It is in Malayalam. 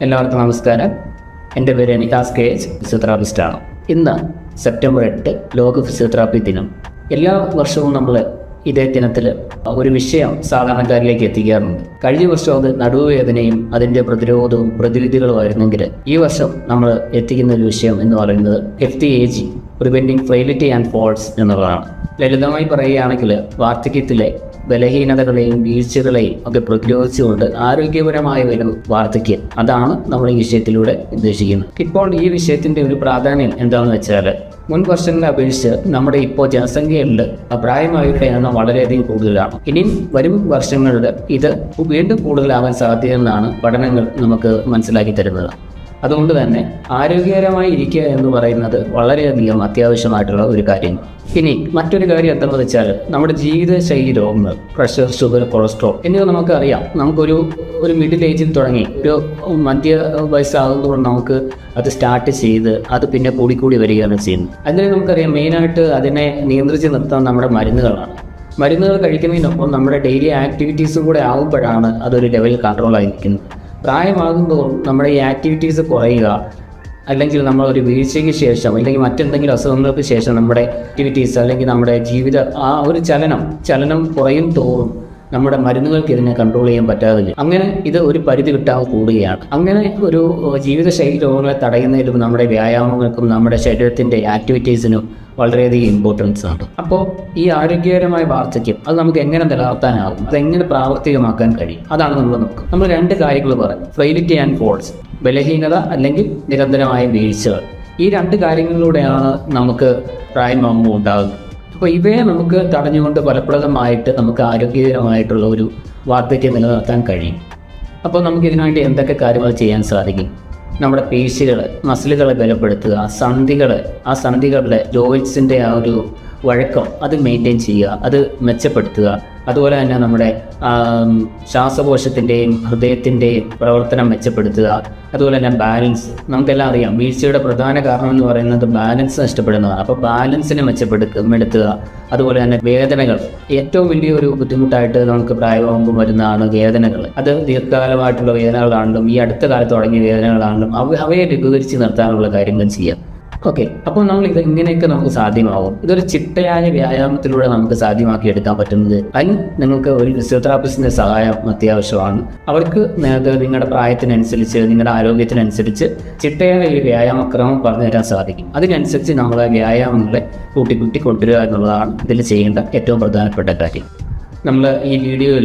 എല്ലാവർക്കും നമസ്കാരം. എൻ്റെ പേര് നികാസ് കെ എച്ച്, ഫിസിയോതെറാപ്പിസ്റ്റാണ്. ഇന്ന് സെപ്റ്റംബർ 8 ലോക ഫിസിയോതെറാപ്പി ദിനം. എല്ലാ വർഷവും നമ്മൾ ഇതേ ദിനത്തിൽ ഒരു വിഷയം സാധാരണക്കാരിലേക്ക് എത്തിക്കാറുണ്ട്. കഴിഞ്ഞ വർഷം അത് നടുവുവേദനയും അതിൻ്റെ പ്രതിരോധവും പ്രതിവിധികളുമായിരുന്നെങ്കിൽ ഈ വർഷം നമ്മൾ എത്തിക്കുന്ന ഒരു വിഷയം എന്ന് പറയുന്നത് FTAG, പ്രിവെൻറ്റിംഗ് ഫ്രെയിലിറ്റി ആൻഡ് ഫോൾസ് എന്നുള്ളതാണ്. ലളിതമായി പറയുകയാണെങ്കിൽ വാർദ്ധക്യത്തിലെ ബലഹീനതകളെയും വീഴ്ചകളെയും ഒക്കെ പ്രതിരോധിച്ചുകൊണ്ട് ആരോഗ്യപരമായ ഒരു വാർദ്ധക്യം, അതാണ് നമ്മൾ ഈ വിഷയത്തിലൂടെ ഉദ്ദേശിക്കുന്നത്. ഇപ്പോൾ ഈ വിഷയത്തിൻ്റെ ഒരു പ്രാധാന്യം എന്താണെന്ന് വെച്ചാൽ, മുൻ വർഷങ്ങളെ അപേക്ഷിച്ച് നമ്മുടെ ഇപ്പോൾ ജനസംഖ്യയിൽ പ്രായമായവരുടെ എണ്ണം വളരെയധികം കൂടുതലാണ്. ഇനിയും വരും വർഷങ്ങളിൽ ഇത് വീണ്ടും കൂടുതലാവാൻ സാധ്യതയെന്നാണ് പഠനങ്ങൾ നമുക്ക് മനസ്സിലാക്കി തരുന്നത്. അതുകൊണ്ട് തന്നെ ആരോഗ്യകരമായി ഇരിക്കുക എന്ന് പറയുന്നത് വളരെയധികം അത്യാവശ്യമായിട്ടുള്ള ഒരു കാര്യം. ഇനി മറ്റൊരു കാര്യം എന്താണെന്ന് വെച്ചാൽ, നമ്മുടെ ജീവിതശൈലി രോഗങ്ങൾ, പ്രഷർ, ഷുഗർ, കൊളസ്ട്രോൾ എന്നിവ നമുക്കറിയാം. നമുക്കൊരു മിഡിൽ ഏജിൽ തുടങ്ങി ഒരു മധ്യ വയസ്സാകുമ്പോൾ നമുക്ക് അത് സ്റ്റാർട്ട് ചെയ്ത് അത് പിന്നെ കൂടിക്കൂടി വരികയാണ് ചെയ്യുന്നത്. അതിന് നമുക്കറിയാം മെയിനായിട്ട് അതിനെ നിയന്ത്രിച്ച് നിർത്താൻ നമ്മുടെ മരുന്നുകളാണ്. മരുന്നുകൾ കഴിക്കുന്നതിനൊപ്പം നമ്മുടെ ഡെയിലി ആക്ടിവിറ്റീസും കൂടെ ആകുമ്പോഴാണ് അതൊരു ലെവലിൽ കൺട്രോളായി നിൽക്കുന്നത്. പ്രായമാകുമ്പോൾ നമ്മുടെ ഈ ആക്ടിവിറ്റീസ് കുറയുക, അല്ലെങ്കിൽ നമ്മളൊരു വീഴ്ചയ്ക്ക് ശേഷം അല്ലെങ്കിൽ മറ്റെന്തെങ്കിലും അസുഖങ്ങൾക്ക് ശേഷം നമ്മുടെ ആക്ടിവിറ്റീസ് അല്ലെങ്കിൽ നമ്മുടെ ജീവിത ആ ഒരു ചലനം കുറയും തോറും നമ്മുടെ മരുന്നുകൾക്ക് ഇതിനെ കൺട്രോൾ ചെയ്യാൻ പറ്റാതെ അങ്ങനെ ഇത് ഒരു പരിധി വിട്ടാൽ കൂടുകയാണ്. അങ്ങനെ ഒരു ജീവിതശൈലി രോഗങ്ങളെ തടയുന്നതിലും നമ്മുടെ വ്യായാമങ്ങൾക്കും നമ്മുടെ ശരീരത്തിൻ്റെ ആക്ടിവിറ്റീസിനും വളരെയധികം ഇമ്പോർട്ടൻസ് ആണ്. അപ്പോൾ ഈ ആരോഗ്യകരമായ വാർദ്ധക്യം അത് നമുക്ക് എങ്ങനെ നിലനിർത്താനാകും, അതെങ്ങനെ പ്രാവർത്തികമാക്കാൻ കഴിയും, അതാണ് നമ്മൾ നോക്കുക. നമ്മൾ രണ്ട് കാര്യങ്ങൾ പറയും: ഫ്രെയിലിറ്റി ആൻഡ് ഫോൾസ്, ബലഹീനത അല്ലെങ്കിൽ നിരന്തരമായ വീഴ്ചകൾ. ഈ രണ്ട് കാര്യങ്ങളിലൂടെയാണ് നമുക്ക് പ്രായമാകുമ്പോൾ ഉണ്ടാകുന്നത്. അപ്പോൾ ഇവയെ നമുക്ക് തടഞ്ഞുകൊണ്ട് ഫലപ്രദമായിട്ട് നമുക്ക് ആരോഗ്യകരമായിട്ടുള്ള ഒരു വാർദ്ധക്യം നിലനിർത്താൻ കഴിയും. അപ്പോൾ നമുക്ക് ഇതിനുവേണ്ടി എന്തൊക്കെ കാര്യങ്ങൾ ചെയ്യാൻ സാധിക്കും? നമ്മുടെ പേശികൾ, മസിലുകളെ ബലപ്പെടുത്തുക, ആ സന്ധികളുടെ ജോയിൻസിൻ്റെ ആ ഒരു വഴക്കം അത് മെയിൻറ്റെയിൻ ചെയ്യുക, അത് മെച്ചപ്പെടുത്തുക. അതുപോലെ തന്നെ നമ്മുടെ ശ്വാസകോശത്തിൻ്റെയും ഹൃദയത്തിൻ്റെയും പ്രവർത്തനം മെച്ചപ്പെടുത്തുക. അതുപോലെ തന്നെ ബാലൻസ്, നമുക്കെല്ലാം അറിയാം വീഴ്ചയുടെ പ്രധാന കാരണം എന്ന് പറയുന്നത് ബാലൻസ് നഷ്ടപ്പെടുന്നതാണ്. അപ്പോൾ ബാലൻസിനെ മെച്ചപ്പെടുത്തുക. അതുപോലെ തന്നെ വേദനകൾ, ഏറ്റവും വലിയൊരു ബുദ്ധിമുട്ടായിട്ട് നമുക്ക് പ്രായമാകുമ്പോൾ വരുന്നതാണ് വേദനകൾ. അത് ദീർഘകാലമായിട്ടുള്ള വേദനകളാണെങ്കിലും ഈ അടുത്ത കാലത്ത് തുടങ്ങിയ വേദനകളാണെങ്കിലും അവയെ ലഘൂകരിച്ച് നിർത്താനുള്ള കാര്യങ്ങൾ ചെയ്യാം. ഓക്കെ, അപ്പോൾ ഇത് ഇങ്ങനെയൊക്കെ നമുക്ക് സാധ്യമാകും. ഇതൊരു ചിട്ടയായ വ്യായാമത്തിലൂടെ നമുക്ക് സാധ്യമാക്കി എടുക്കാൻ പറ്റുന്നത്. അതിന് നിങ്ങൾക്ക് ഒരു ഫിസിയോതെറാപ്പിസ്റ്റിൻ്റെ സഹായം അത്യാവശ്യമാണ്. അവർക്ക് നിങ്ങളുടെ പ്രായത്തിനനുസരിച്ച്, നിങ്ങളുടെ ആരോഗ്യത്തിനനുസരിച്ച് ചിട്ടയായ ഒരു വ്യായാമക്രമം പറഞ്ഞു തരാൻ സാധിക്കും. അതിനനുസരിച്ച് നമ്മളെ വ്യായാമങ്ങളെ കൂട്ടി കൊണ്ടുവരിക എന്നുള്ളതാണ് ഇതിൽ ചെയ്യേണ്ട ഏറ്റവും പ്രധാനപ്പെട്ട കാര്യം. നമ്മൾ ഈ വീഡിയോയിൽ